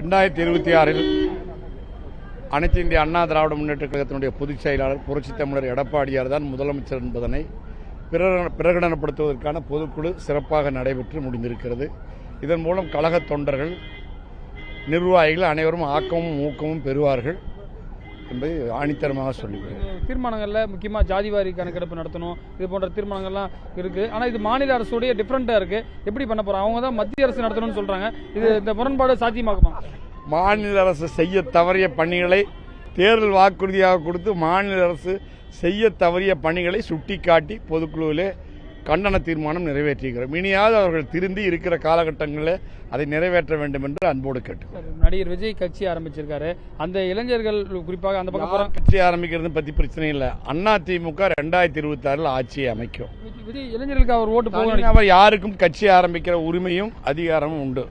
2026 அனைத்து இந்திய அண்ணா திராவிட முன்னேற்ற கழகத்தினுடைய பொதுச் செயலாளர் புரட்சித் தமிழர் எடப்பாடியார் தான் முதலமைச்சர் என்பதனை பிரகடனப்படுத்துவதற்கான பொதுக்குழு சிறப்பாக நடைபெற்று முடிந்திருக்கிறது. இதன் மூலம் கழக தொண்டர்கள் நிர்வாகிகள் அனைவரும் ஆக்கமும் ஊக்கமும் பெறுவார்கள் என்பதை ஆணித்தரமாக சொல்லிக்கிறேன். தீர்மானங்களில் முக்கியமாக ஜாதிவாரி கணக்கெடுப்பு நடத்தணும், இது போன்ற தீர்மானங்கள்லாம் இருக்குது. ஆனால் இது மாநில அரசுடைய டிஃப்ரெண்ட்டாக இருக்குது. எப்படி பண்ண போகிறாங்க? அவங்க தான் மத்திய அரசு நடத்தணும்னு சொல்கிறாங்க. இது இந்த முரண்பாடு சாத்தியமாகுமா? மாநில அரசு செய்ய தவறிய பணிகளை தேர்தல் வாக்குறுதியாக கொடுத்து மாநில அரசு செய்ய தவறிய பணிகளை சுட்டிக்காட்டி பொதுக்குழுவிலே கண்டன தீர்மானம் நிறைவேற்றுகிறோம். இனியாவது அவர்கள் திருந்தி இருக்கிற காலகட்டங்களில் அதை நிறைவேற்ற வேண்டும் என்று அன்போடு கேட்டு. நடிகர் விஜய் கட்சி ஆரம்பிச்சிருக்காரு. அந்த இளைஞர்கள் குறிப்பாக அந்த பக்கம் கட்சி ஆரம்பிக்கிறது பற்றி பிரச்சனை இல்லை. அதிமுக 2026 ஆட்சியை அமைக்கும். விஜய் இளைஞர்களுக்கு அவர் ஓட்டு போக அவர் யாருக்கும் கட்சி ஆரம்பிக்கிற உரிமையும் அதிகாரமும் உண்டு.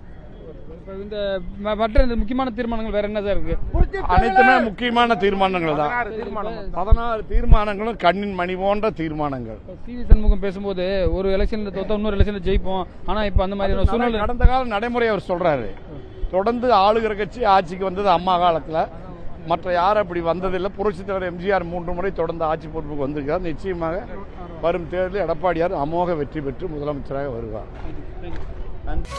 இந்த மற்ற முக்கியமான தீர்மானங்கள் வேற என்ன சார் இருக்கு? அனைத்துமே முக்கியமான தீர்மானங்கள் தான். 16 தீர்மானங்களும் கண்ணின் மணி போன்ற தீர்மானங்கள். சிவி சண்முகம் பேசும்போது ஒரு எலெக்ஷன்ல தோத்தா இன்னொரு எலெக்ஷன்ல ஜெயிப்போம். ஆனா இப்ப அந்த மாதிரி சூழ்நிலை கடந்த கால நடைமுறை அவர் சொல்றாரு. தொடர்ந்து ஆளுகிற கட்சி ஆட்சிக்கு வந்தது அம்மா காலத்துல, மற்ற யாரும் அப்படி வந்ததில்லை. புரட்சித் தலைவர் எம்ஜிஆர் 3 முறை தொடர்ந்து ஆட்சி பொறுப்புக்கு வந்திருக்கார். நிச்சயமாக வரும் தேர்தலில் எடப்பாடியார் அமோக வெற்றி பெற்று முதலமைச்சராக வருவார். நன்றி.